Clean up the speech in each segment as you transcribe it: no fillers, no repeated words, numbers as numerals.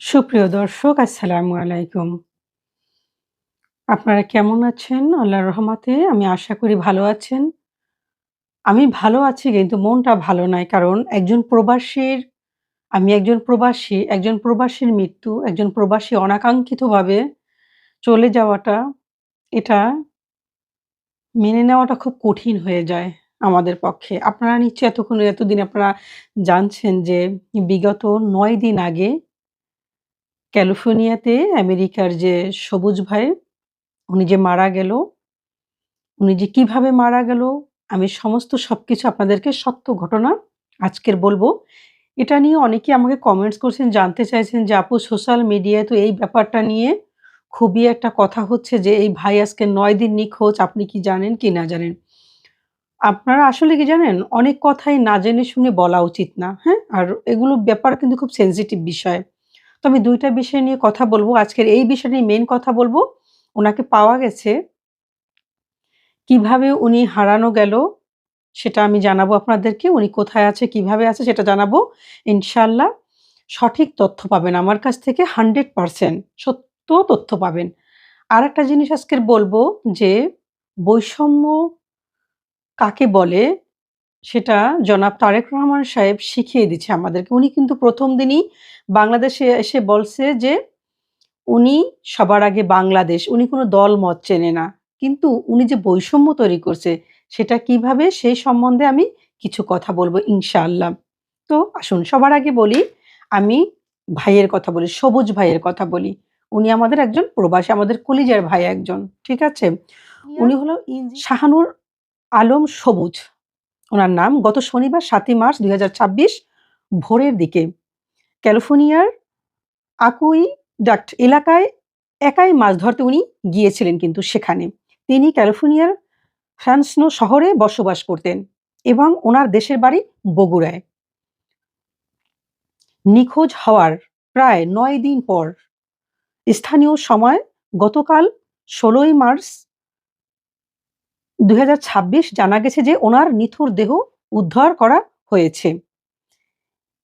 সুপ্রিয় দর্শক আসসালামু আলাইকুম। আপনারা কেমন আছেন? আল্লাহর রহমতে আমি আশা করি ভালো আছেন। আমি ভালো আছি কিন্তু মনটা ভালো নাই। কারণ একজন প্রবাসীর মৃত্যু, একজন প্রবাসী অনাকাঙ্ক্ষিতভাবে চলে যাওয়াটা এটা মেনে নেওয়াটা খুব কঠিন হয়ে যায় আমাদের পক্ষে। আপনারা নিশ্চয়ই এতদিন আপনারা জানছেন যে বিগত ৯ দিন আগে ক্যালিফোর্নিয়াতে আমেরিকার যে সবুজ ভাই উনি যে মারা গেল, উনি যে কিভাবে মারা গেল, আমি সমস্ত সবকিছু আপনাদেরকে সত্য ঘটনা আজকের বলবো। এটা নিয়ে অনেকেই আমাকে কমেন্টস করছেন, জানতে চাইছেন যে, "আপু সোশ্যাল মিডিয়ায় তো এই ব্যাপারটা নিয়ে খুবই একটা কথা হচ্ছে যে, এই ভাই আজকে ৯ দিন নিখোঁজ। আপনি কি জানেন কি না জানেন?" আপনারা আসলে কি জানেন? অনেক কথাই না জেনে শুনে বলা উচিত না, হ্যাঁ? আর এগুলো ব্যাপার কিন্তু খুব সেনসিটিভ বিষয়। তো আমি ২ টা বিষয় নিয়ে কথা বলবো। আজকের এই বিষয় নিয়ে মেইন কথা বলবো। উনাকে পাওয়া গেছে। কিভাবে উনি হারানো গেল সেটা আমি জানাবো আপনাদেরকে। উনি কোথায় আছে, কিভাবে আছে সেটা জানাবো। ইনশাআল্লাহ সঠিক তথ্য পাবেন আমার কাছ থেকে 100% সত্য তথ্য পাবেন। আরেকটা জিনিস আজকের বলবো যে বৈষম্য কাকে বলে সেটা জনাব তারেক রহমান সাহেব শিখিয়ে দিচ্ছে আমাদেরকে। উনি কিন্তু ১ম দিনই বাংলাদেশে এসে বলছে যে উনি সবার আগে বাংলাদেশ। উনি কোনো দলমত চেনে না। কিন্তু উনি যে বৈষম্য তৈরি করছে, সেটা কিভাবে সেই সম্বন্ধে আমি কিছু কথা বলব ইনশাআল্লাহ। তো আসুন সবার আগে বলি, আমি ভাইয়ের কথা বলি, সবুজ ভাইয়ের কথা বলি। উনি আমাদের একজন প্রবাসী, আমাদের কলিজার ভাই একজন। ঠিক আছে? উনি হলো শাহানুর আলম সবুজ। উনার নাম। গত শনিবার ৭ই মার্চ ২০২৬ ভোরের দিকে ক্যালিফোর্নিয়ার আকুইডাক্ট এলাকায় একাই মাছ ধরতে উনি গিয়েছিলেন কিন্তু সেখানে। তিনি ক্যালিফোর্নিয়ার ফ্রান্সনো শহরে বসবাস করতেন এবং উনার দেশের বাড়ি বগুড়ায়। নিখোঁজ হওয়ার প্রায় ৯ দিন পর স্থানীয় সময় গতকাল ১৬ই মার্চ ২০২৬ জানা গেছে যে উনার নিথর দেহ উদ্ধার করা হয়েছে।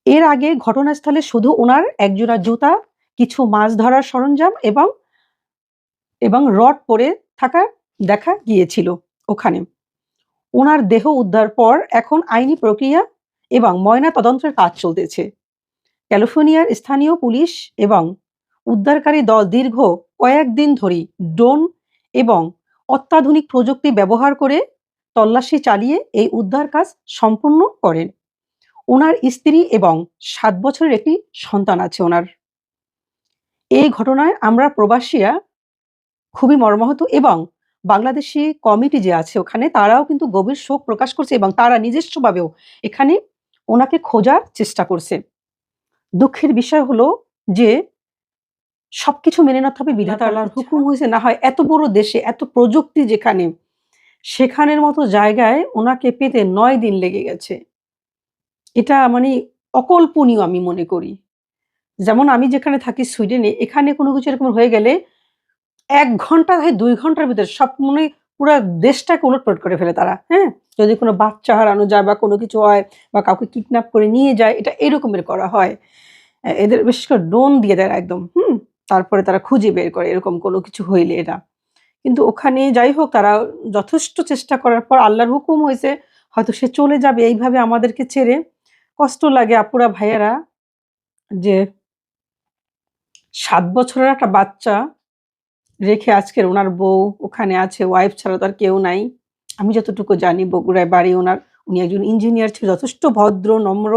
এর আগে ঘটনাস্থলে শুধু উনার একজোড়া জুতা, কিছু মাছ ধরার সরঞ্জাম এবং রড পড়ে থাকা দেখা গিয়েছিল ওখানে। উনার দেহ উদ্ধার পর এখন আইনি প্রক্রিয়া এবং ময়না তদন্তের কাজ চলতেছে। ক্যালিফোর্নিয়ার স্থানীয় পুলিশ এবং উদ্ধারকারী দল দীর্ঘ কয়েকদিন ধরেই ড্রোন এবং অত্যাধুনিক প্রযুক্তি ব্যবহার করে তল্লাশি চালিয়ে এই উদ্ধার কাজ সম্পন্ন করেন। উনার স্ত্রী এবং ৭ বছরের একটি সন্তান আছে উনার। এই ঘটনায় আমরা প্রবাসীরা খুবই মর্মাহত এবং বাংলাদেশী কমিটি যে আছে ওখানে তারাও কিন্তু গভীর শোক প্রকাশ করছে এবং তারা নিজস্বভাবেও এখানে ওনাকে খোঁজার চেষ্টা করছে। দুঃখের বিষয় হলো যে সবকিছু মেনে নিতে হবে বিধাতা আল্লাহর হুকুম হয়েছে না হয় এত বড় দেশে এত প্রযুক্তি যেখানে, সেখানের মতো জায়গায় ওনাকে পেতে ৯ দিন লেগে গেছে। এটা মানে অকল্পনীয় আমি মনে করি। যেমন আমি যেখানে থাকি সুইডেনে, এখানে কোনো কিছু এরকম হয়ে গেলে ১ ঘন্টা থেকে ২ ঘন্টার ভিতরে সব মনে পুরা দেশটাকে ওলটপালট করে ফেলে তারা, হ্যাঁ? যদি কোনো বাচ্চা হারানো যায় বা কোনো কিছু হয় বা কাউকে কিডন্যাপ করে নিয়ে যায়, এটা এরকমের করা হয়। এদের বিশেষ করে ড্রোন দিয়ে দেয় একদম, হুম? তারপরে তারা খুঁজে বের করে এরকম কোনো কিছু হইলে এরা। কিন্তু ওখানে যাই হোক তারা যথেষ্ট চেষ্টা করার পর আল্লাহর হুকুম হইছে হয়তো সে চলে যাবে এইভাবে আমাদেরকে ছেড়ে। কষ্ট লাগে আপুরা ভাইয়ারা যে ৭ বছরের একটা বাচ্চা রেখে আজকের উনার বউ ওখানে আছে, ওয়াইফ ছাড়া তো আর কেউ নাই। আমি যতটুকু জানি বগুড়ায় বাড়ি উনার। উনি একজন ইঞ্জিনিয়ার ছিল, যথেষ্ট ভদ্র, নম্র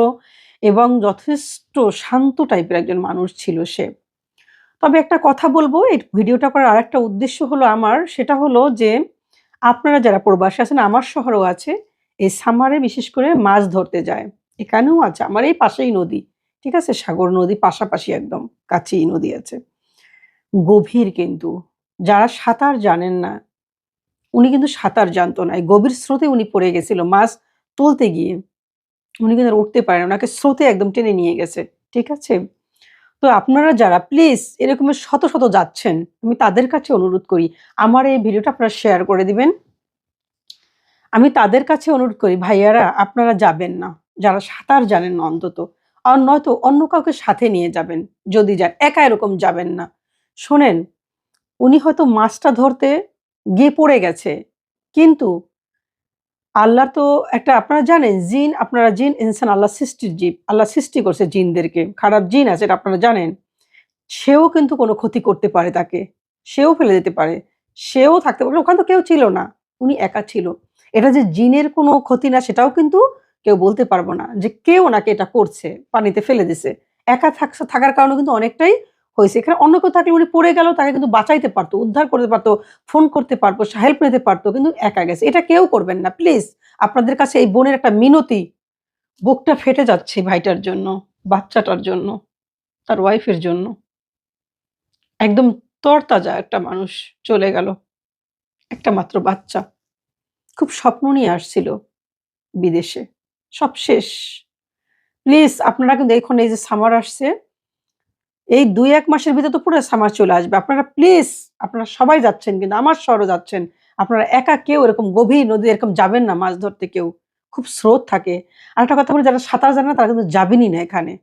এবং যথেষ্ট শান্ত টাইপের একজন মানুষ ছিল সে। তবে একটা কথা বলব, এই ভিডিওটা করার আরেকটা উদ্দেশ্য হলো আমার, সেটা হলো যে আপনারা যারা প্রবাসী আছেন, আমার শহরেও আছে, এই সামারে বিশেষ করে মাছ ধরতে যায়। এখানেও আছে, আমার এই পাশেই নদী। ঠিক আছে? সাগর নদী পাশাপাশি একদম কাছেই নদী আছে। গভীর কিন্তু। যারা সাঁতার জানেন না, উনি কিন্তু সাঁতার জানতো না। এই গভীর স্রোতে উনি পড়ে গেছিল মাছ তুলতে গিয়ে। উনি কিন্তু আর উঠতে পারেন না। উনাকে স্রোতে একদম টেনে নিয়ে গেছে। ঠিক আছে? তো আপনারা যারা প্লিজ এরকমের শত যাচ্ছেন, আমি তাদের কাছে অনুরোধ করি, আমার এই ভিডিওটা আপনারা শেয়ার করে দিবেন। আমি তাদের কাছে অনুরোধ করি, ভাইয়ারা আপনারা যাবেন না। যারা সাঁতার জানেন না অন্তত। আর নয়তো অন্য কাউকে সাথে নিয়ে যাবেন। যদি যান, একা এরকম যাবেন না। শোনেন, উনি হয়তো মাছটা ধরতে গিয়ে পড়ে গেছে। কিন্তু আল্লাহর তো একটা, আপনারা জানেন জিন, আপনারা জিন ইনসান আল্লাহ সৃষ্টির জীব। আল্লাহ সৃষ্টি করছে জিনদেরকে। খারাপ জিন আছে এটা আপনারা জানেন। সেও কিন্তু কোনো ক্ষতি করতে পারে তাকে। সেও ফেলে দিতে পারে। সেও থাকতে পারে। ওখানে তো কেউ ছিল না। উনি একা ছিল। এটা যে জিনের কোনো ক্ষতি না সেটাও কিন্তু কেউ বলতে পারব না যে কে ওনাকে এটা করছে, পানিতে ফেলে দিছে। একা থাকার কারণে কিন্তু অনেকটাই হইছে। এখানে অন্য কেউ থাকলে উনি পড়ে গেল, তাকে কিন্তু বাঁচাইতে পারত, উদ্ধার করতে পারত, ফোন করতে পারত, হেল্প নিতে পারত। কিন্তু একা গেছে। এটা কেউ করবেন না। প্লিজ আপনাদের কাছে এই বোনের একটা মিনতি। বুকটা ফেটে যাচ্ছে ভাইটার জন্য, বাচ্চাটার জন্য, তার ওয়াইফের জন্য। একদম তরতাজা একটা মানুষ চলে গেল। একটা মাত্র বাচ্চা। খুব স্বপ্ন নিয়ে আসছিল বিদেশে। সব শেষ। প্লিজ আপনারা কিন্তু এখন এই যে সামার আসছে, এই ২-১ মাসের ভিতরে তো পুরো সামার চলে আসবে। আপনারা প্লিজ, আপনারা সবাই যাচ্ছেন কিন্তু আমার শহরও যাচ্ছেন। আপনারা একা কেউ এরকম গভীর নদী এরকম যাবেন না মাছ ধরতে কেউ। খুব স্রোত থাকে। আরেকটা কথা বলি, যারা সাঁতার জানে না তারা কিন্তু যাবেনই না এখানে।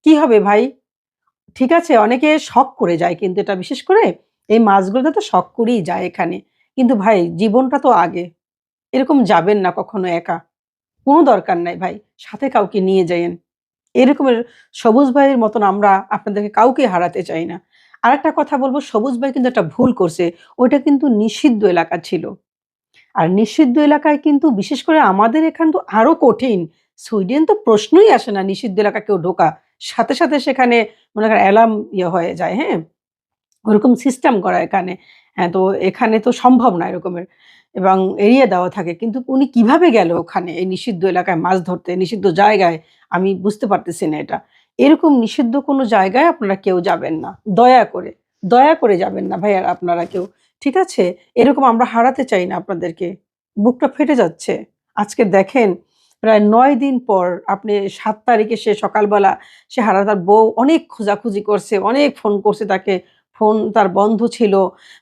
কি হবে ভাই? ঠিক আছে, অনেকে শখ করে যায় কিন্তু এটা বিশেষ করে এই মাছগুলোতে তো শখ করেই যায় এখানে। কিন্তু ভাই জীবনটা তো আগে। এরকম যাবেন না কখনো একা। কোনো দরকার নাই ভাই। সাথে কাউকে নিয়ে যাইয়েন। এরকমের সবুজ ভাইয়ের মতন আমরা আপনাদেরকে কাউকে হারাতে চাই না। আরেকটা কথা বলব, সবুজ ভাই কিন্তু একটা ভুল করছে। ওইটা কিন্তু নিষিদ্ধ এলাকা ছিল। আর নিষিদ্ধ এলাকায় কিন্তু বিশেষ করে আমাদের এখান তো আরো কঠিন। সুইডেন তো প্রশ্নই আসে না নিষিদ্ধ এলাকা কেউ ঢোকা। সাথে, সাথে সেখানে মনে করেন অ্যালার্ম হয়ে যায়, হ্যাঁ? ওরকম সিস্টেম করা এখানে। হ্যাঁ, তো এখানে তো সম্ভব না এরকমের, এবং এড়িয়ে দেওয়া থাকে। কিন্তু উনি কিভাবে গেল ওখানে এই নিষিদ্ধ এলাকায় মাছ ধরতে, নিষিদ্ধ জায়গায়? আমি বুঝতে পারতেছি না এটা। এরকম নিষিদ্ধ কোনো জায়গায় আপনারা কেউ যাবেন না। দয়া করে, দয়া করে যাবেন না ভাইয়ারা আপনারা কেউ। ঠিক আছে? এরকম আমরা হারাতে চাই না আপনাদেরকে। বুকটা ফেটে যাচ্ছে। আজকে দেখেন প্রায় ৯ দিন পর আপনি ৭ তারিখে সে সকালবেলা সে তার বউ অনেক খোঁজাখুঁজি করছে, অনেক ফোন করছে তাকে। ফোন তার বন্ধ ছিল।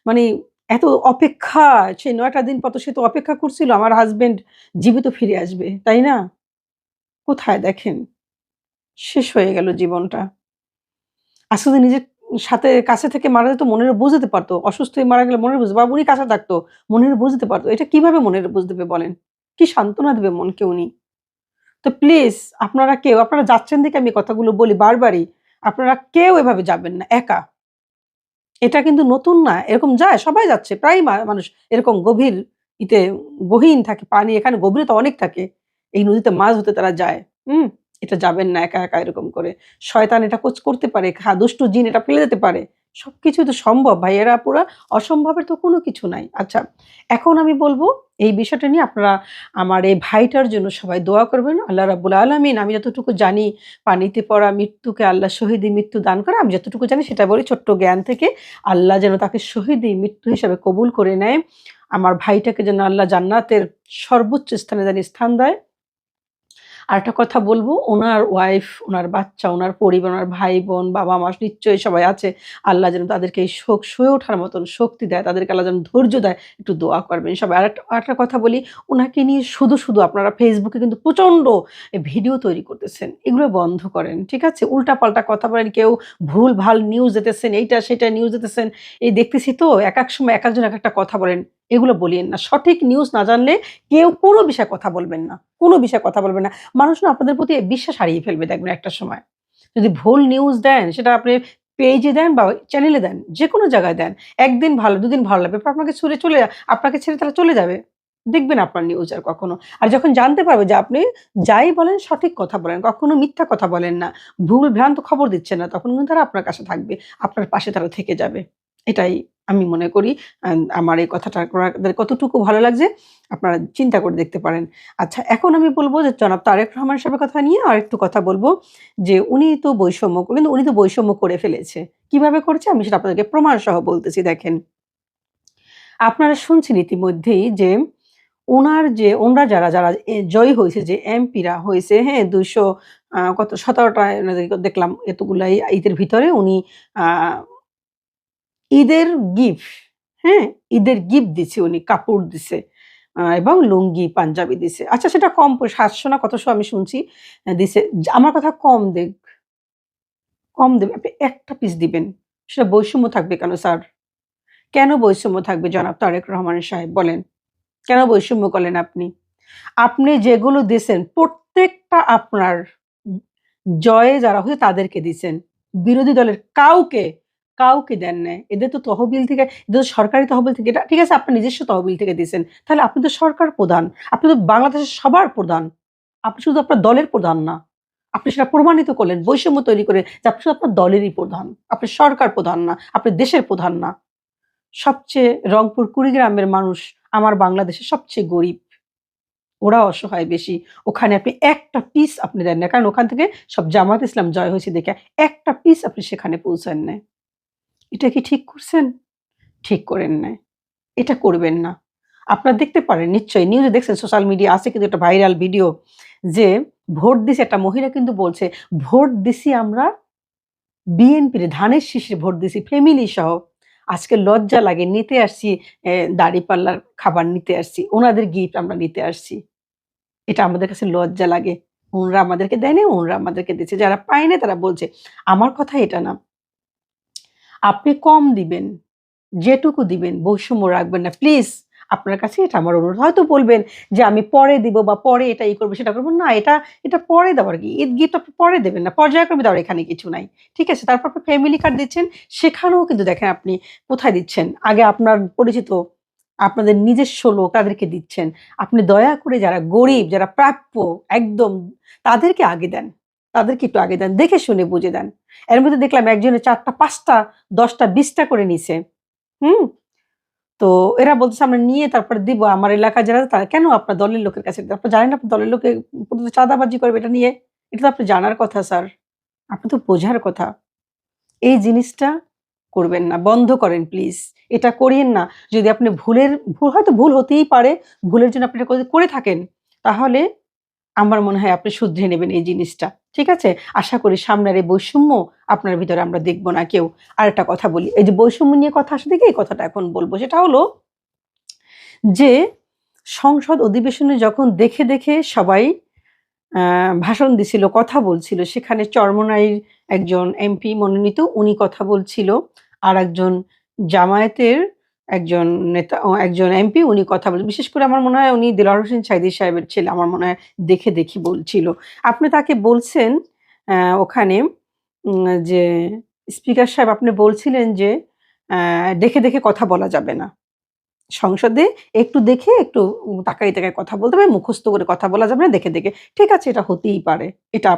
মানে এত অপেক্ষা, সেই ৯ টা দিন পর তো সে তো অপেক্ষা করছিল আমার হাসব্যান্ড জীবিত ফিরে আসবে। তাই না? কোথায় দেখেন? শেষ হয়ে গেল জীবনটা। আজকে যদি নিজের সাথে কাছে থেকে মারা যেত মনের বুঝ দিতে পারত। অসুস্থ হয়ে মারা গেলে মনের বুঝ, বা উনি কাছে থাকতো, মনের বুঝ দিতে পারত। এটা কিভাবে মনের বুঝ দেবে বলেন? কি সান্ত্বনা দেবে মনকে উনি? তো প্লিজ আপনারা কেউ, আপনারা যাচ্ছেন দেখে আমি কথাগুলো বলি বারবারই। আপনারা কেউ এভাবে যাবেন না একা। এটা কিন্তু নতুন না। এরকম যায়, সবাই যাচ্ছে। প্রায়ই মানুষ এরকম গভীর ইতে গহীন থাকে পানি, এখানে গভীরতা অনেক থাকে। এই নদীতে মাছ ধরতে তারা যায়। হুম? এটা যাবেন না একা, একা এরকম করে। শয়তান এটা করতে পারে, দুষ্ট জিন এটা ফেলে দিতে পারে। সবকিছুই তো সম্ভব ভাই। এরা পুরা অসম্ভবের তো কোনো কিছু নাই। আচ্ছা, এখন আমি বলব এই বিষয়টা নিয়ে আপনারা আমার এই ভাইটার জন্য সবাই দোয়া করবেন। আল্লাহ রাব্বুল আলামিন, আমি যতটুকু জানি পানিতে পড়া মৃত্যুকে আল্লাহ শহীদি মৃত্যু দান করে। আমি যতটুকু জানি সেটা বলি ছোট্ট জ্ঞান থেকে। আল্লাহ যেন তাকে শহীদি মৃত্যু হিসাবে কবুল করে নেয়। আমার ভাইটাকে যেন আল্লাহ জান্নাতের সর্বোচ্চ স্থানে যেন স্থান দেয়। আরেকটা কথা বলবো, উনার ওয়াইফ, উনার বাচ্চা, উনার পরিবার, উনার ভাই-বোন, বাবা-মা নিশ্চয়ই সবাই আছে। আল্লাহ যেন তাদেরকে এই শোক সয়ে ওঠার মতন শক্তি দেয়। তাদেরকে আল্লাহ যেন ধৈর্য দেয়। একটু দোয়া করবেন সবাই। আরেকটা কথা বলি, উনাকে নিয়ে শুধু আপনারা Facebook এ কিন্তু প্রচন্ড ভিডিও তৈরি করতেছেন। এগুলো বন্ধ করেন। ঠিক আছে? উল্টাপাল্টা কথা বলেন, কেউ ভুল-ভাল নিউজ দিতেছেন, এইটা সেটা নিউজ দিতেছেন। এই দেখতেছি তো একেক সময় একেকজন একেকটা কথা বলেন। এগুলো বলিয়েন না। সঠিক নিউজ না জানলে কেউ কোনো বিষয়ে কথা বলবেন না। কোনো বিষয়ে কথা বলবেন না। মানুষ না আপনাদের প্রতি বিশ্বাস হারিয়ে ফেলবে দেখবেন একটা সময়। যদি ভুল নিউজ দেন সেটা আপনি পেজে দেন বা চ্যানেলে দেন, যেকোনো জায়গায় দেন। ১ দিন ভালো, ২ দিন ভালো লাগবে। এরপর আপনাকে ছেড়ে তারা চলে যাবে। দেখবে না আপনার নিউজ আর কখনো। আর যখন জানতে পারবে যে আপনি যাই বলেন সঠিক কথা বলেন, কখনো মিথ্যা কথা বলেন না, ভুল ভ্রান্ত খবর দিচ্ছেন না, তখন কিন্তু তারা আপনার কাছে থাকবে। আপনার পাশে তারা থেকে যাবে। এটাই আমি মনে করি। আমার এই কথাটা আপনাদের কতটুকু ভালো লাগছে আপনারা চিন্তা করে দেখতে পারেন। আচ্ছা, এখন আমি বলব যে জনাব তারেক রহমান সাহেবের কথা নিয়ে আরেকটু কথা বলব যে উনি তো বৈষম্য করে ফেলেছে। কিভাবে করেছে আমি সেটা আপনাদেরকে প্রমাণ সহ বলতেছি দেখেন। আপনারা শুনছেন ইতিমধ্যেই যে ওনরা যারা জয়ী হয়েছে, যে এমপিরা হয়েছে, হ্যাঁ? ২০০ কত ১৭ টা দেখলাম এতগুলাই ঈদের ভিতরে উনি আ ঈদের গিফট, হ্যাঁ? ঈদের গিফট দিছে উনি, কাপড় দিছে। এবং লুঙ্গি পাঞ্জাবি দিছে। আচ্ছা সেটা কম ৭০০ না কতশো আমি শুনছি দিছে। আমার কথা কম দেক, কম দেবে। আপনি একটা পিস দিবেন। সেটা বৈষম্য থাকবে কেন স্যার? কেন বৈষম্য থাকবে জনাব তারেক রহমান সাহেব বলেন? কেন বৈষম্য করলেন আপনি? আপনি যেগুলো দিছেন প্রত্যেকটা আপনার উম জয়ে যারা হয়েছে তাদেরকে দিছেন। বিরোধী দলের কাউকে দেন নাই। এদের তো তহবিল থেকে, এদের তো সরকারি তহবিল থেকে, এটা ঠিক আছে আপনার নিজস্ব তহবিল থেকে দিছেন। তাহলে আপনি তো সরকার প্রধান। আপনি তো বাংলাদেশের সবার প্রধান। আপনি শুধু আপনার দলের প্রধান না। আপনি সেটা প্রমাণিত করলেন বৈষম্য তৈরি করে যে আপনি শুধু আপনার দলেরই প্রধান। আপনি সরকার প্রধান না। আপনি দেশের প্রধান না। সবচেয়ে রংপুর কুড়িগ্রামের মানুষ আমার বাংলাদেশের সবচেয়ে গরিব। ওরা অসহায় বেশি। ওখানে আপনি একটা পিস আপনি দেন না। কারণ ওখান থেকে সব জামায়াত ইসলাম জয় হয়েছে দেখে একটা পিস আপনি সেখানে পৌঁছান নাই। এটা কি ঠিক করছেন? ঠিক করেন নাই। এটা করবেন না। আপনারা দেখতে পারেন নিশ্চয়ই নিউজে দেখছেন, সোশ্যাল মিডিয়া আছে কিন্তু একটা ভাইরাল ভিডিও যে ভোট দিছে একটা মহিলা কিন্তু বলছে, "ভোট দিছি আমরা বিএনপির ধানের শীষে ভোট দিছি ফ্যামিলি সহ। আজকে লজ্জা লাগে নিতে আসছি দাঁড়িপাল্লার খাবার নিতে আসছি। উনাদের গিফট আমরা নিতে আসছি।" এটা আমাদের কাছে লজ্জা লাগে। উনরা আমাদেরকে দেয়নি, উনরা আমাদেরকে দিচ্ছে। যারা পায় না তারা বলছে। আমার কথা এটা না। আপনি কম দিবেন। যেটুকু দিবেন বৈষম্য রাখবেন না। প্লিজ আপনার কাছে এটা আমার অনুরোধ। হয়তো বলবেন যে আমি পরে দিব বা পরে এটা করব সেটা করব। না এটা পরে দেওয়ার কি? ঈদ গিফট আপনি পরে দেবেন না। পর্যায়ক্রমে দেওয়ার এখানে কিছু নাই। ঠিক আছে? তারপর আপনি ফ্যামিলি কার্ড দিচ্ছেন। সেখানেও কিন্তু দেখেন আপনি কোথায় দিচ্ছেন? আগে আপনার পরিচিত আপনাদের নিজস্ব লোক তাদেরকে দিচ্ছেন। আপনি দয়া করে যারা গরিব, যারা প্রাপ্য একদম তাদেরকে আগে দেন। তাদেরকে একটু আগে দেন। দেখে শুনে বুঝে দেন। এর মধ্যে দেখলাম একজনের ৪ টা ৫ টা ১০ টা ২০ টা করে নিছে। হুম? তো এরা বলতেছে আমরা নিয়ে তারপরে দিব। আমার এলাকায় যারা তারা কেন আপনার দলের লোকের কাছে দিতে? আপনি জানেন না আপনার দলের লোকে চাঁদাবাজি করবে এটা নিয়ে? এটা তো আপনার জানার কথা স্যার। আপনার তো বোঝার কথা। এই জিনিসটা করবেন না। বন্ধ করেন প্লিজ। এটা করিয়েন না। যদি আপনি ভুল হয়তো ভুল হতেই পারে। ভুলের জন্য আপনি এটা করে থাকেন। তাহলে আমার মনে হয় আপনি শুধরে নেবেন এই জিনিসটা। ঠিক আছে? আশা করি সামনের এই বৈষম্য আপনার ভিতরে আমরা দেখব না কেউ। আরেকটা কথা বলি। এই যে বৈষম্য নিয়ে কথা আসে দেখে এই কথাটা এখন বলব। সেটা হলো যে সংসদ অধিবেশনে যখন দেখে সবাই আ ভাষণ দিছিল, কথা বলছিল, সেখানে চরমোনাইর একজন এমপি মনোনীত উনি কথা বলছিল। আরেকজন জামায়াতের একজন নেতা একজন এমপি উনি কথা বিশেষ করে আমার মনে হয় উনি দেলোয়ার হোসেন সাঈদী সাহেবের ছেলে। আমার মনে হয় দেখি বলছিল। আপনি তাকে বলছেন ওখানে যে স্পিকার সাহেব আপনি বলছিলেন যে দেখে কথা বলা যাবে না। সংসদে একটু দেখে একটু তাকায় কথা বলতে হবে, মুখস্থ করে কথা বলা যাবে না দেখে। ঠিক আছে এটা হতেই পারে। এটা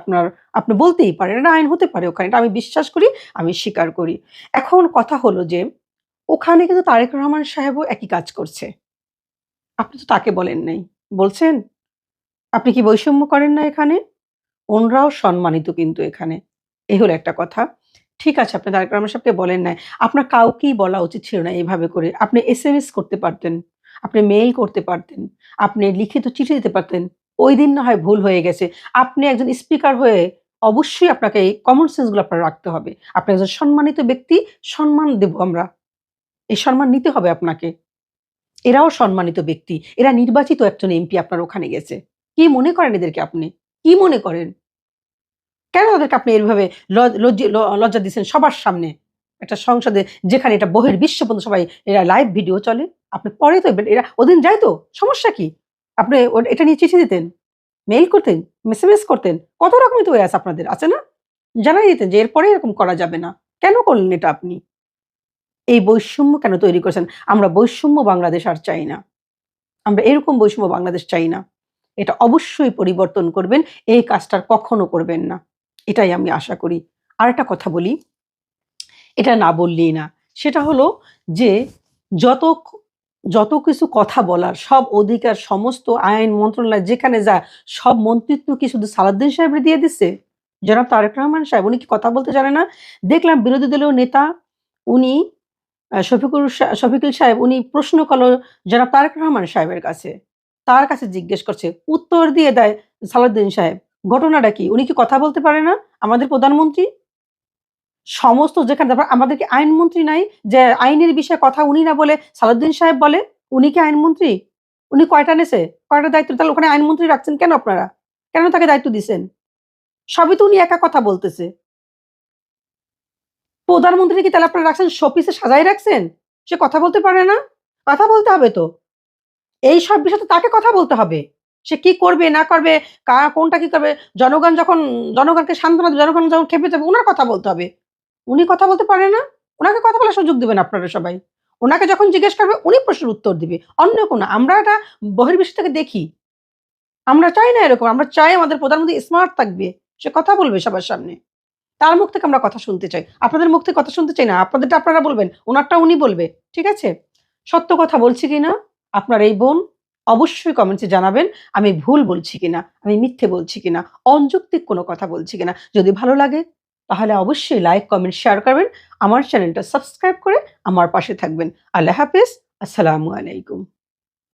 আপনি বলতেই পারেন। এটা আইন হতে পারে ওখানে। এটা আমি বিশ্বাস করি, আমি স্বীকার করি। এখন কথা হলো যে ওখানে কিন্তু তারেক রহমান সাহেবও একই কাজ করছে। আপনি তো তাকে বলেন নাই। বলছেন? আপনি কি বৈষম্য করেন না এখানে? ওনরাও সম্মানিত কিন্তু এখানে। এই হলো একটা কথা। ঠিক আছে আপনি তারেক রহমান সাহেবকে বলেন নাই। আপনার কাউকেই বলা উচিত ছিল না এভাবে করে। আপনি এসএমএস করতে পারতেন। আপনি মেইল করতে পারতেন। আপনি লিখিত চিঠি দিতে পারতেন। ঐদিন না হয় ভুল হয়ে গেছে। আপনি একজন স্পিকার হয়ে অবশ্যই আপনাকে এই কমন সেন্স গুলো আপনার রাখতে হবে। আপনি একজন সম্মানিত ব্যক্তি, সম্মান দেব আমরা। এই সম্মান নিতে হবে আপনাকে। এরাও সম্মানিত ব্যক্তি। এরা নির্বাচিত একজন এমপি আপনার ওখানে গেছে। কি মনে করেন এদেরকে আপনি? কি মনে করেন? কেন ওদেরকে আপনি এভাবে ল লজ্জি ল লজ্জা দিচ্ছেন সবার সামনে? একটা সংসদে যেখানে এটা বহির্বিশ্ব পর্যন্ত সবাই এরা লাইভ ভিডিও চলে। আপনি পরে তো এরা ওদিন যাইতো, সমস্যা কি? আপনি এটা নিয়ে চিঠি দিতেন, মেইল করতেন, এসএমএস করতেন। কত রকমের তো ওয়ে আছে আপনাদের, আছে না? জানাই দিতেন যে এরপরে এরকম করা যাবে না। কেন করলেন এটা আপনি? এই বৈষম্য কেন তৈরি করেছেন? আমরা বৈষম্য বাংলাদেশ আর চাই না। আমরা এরকম বৈষম্য বাংলাদেশ চাই না। এটা অবশ্যই পরিবর্তন করবেন। এই কাজটা আর কখনো করবেন না। এটাই আমি আশা করি। আরেকটা কথা বলি, এটা না বললেই না। সেটা হলো যে যত ক যত কিছু কথা বলার সব অধিকার সমস্ত আইন মন্ত্রণালয় যেখানে যায় সব মন্ত্রিত্ব কি শুধু সালাউদ্দিন সাহেবরে দিয়ে দিছে? জনাব তারেক রহমান সাহেব উনি কি কথা বলতে জানে না? দেখলাম বিরোধী দলীয় নেতা উনি শফিকুল সাহেব উনি প্রশ্ন করল জনাব তারেক রহমান সাহেবের কাছে। তার কাছে জিজ্ঞেস করছে। উত্তর দিয়ে দেয় সালাউদ্দিন সাহেব। ঘটনাটা কি? উনি কি কথা বলতে পারে না? আমাদের প্রধানমন্ত্রী? সমস্ত যেখানে তারপর আমাদের কি আইনমন্ত্রী নাই? যে আইনের বিষয়ে কথা উনি না বলে সালাউদ্দিন সাহেব বলে? উনি কি আইনমন্ত্রী? উনি কয়টা নেছে? কয়টা দায়িত্ব? তাহলে ওখানে আইনমন্ত্রী রাখছেন কেন আপনারা? কেন তাকে দায়িত্ব দিছেন? সবই তো উনি একা কথা বলতেছে। প্রধানমন্ত্রী কি তাহলে আপনারা রাখছেন শোপিসে সাজায় রাখছেন? সে কথা বলতে পারে না? কথা বলতে হবে তো। এইসব বিষয়ে তো তাকে কথা বলতে হবে। সে কি করবে না করবে, কোনটা কি করবে, জনগণ যখন জনগণকে সান্ত্বনা দেবে, জনগণ যখন ক্ষেপে যাবে উনার কথা বলতে হবে। উনি কথা বলতে পারে না? উনাকে কথা বলার সুযোগ দিবেন আপনারা সবাই। উনাকে যখন জিজ্ঞেস করবে উনি প্রশ্নের উত্তর দিবে। অন্য কোনো আমরা এটা বহির্বিশ্ব থেকে দেখি। আমরা চাই না এরকম। আমরা চাই আমাদের প্রধানমন্ত্রী স্মার্ট থাকবে। সে কথা বলবে সবার সামনে। তার মুখ থেকে আমরা কথা শুনতে চাই। আপনাদের মুখ থেকে কথা শুনতে চাই না। আপনাদেরটা আপনারা বলবেন, উনারটা উনি বলবে। ঠিক আছে? সত্য কথা বলছি কিনা আপনার এই বোন অবশ্যই কমেন্টসে জানাবেন। আমি ভুল বলছি কিনা, আমি মিথ্যে বলছি কিনা, অযৌক্তিক কোনো কথা বলছি কিনা। যদি ভালো লাগে তাহলে অবশ্যই লাইক, কমেন্ট, শেয়ার করবেন। আমার চ্যানেলটা সাবস্ক্রাইব করে আমার পাশে থাকবেন। আল্লাহ হাফেজ। আসসালামু আলাইকুম।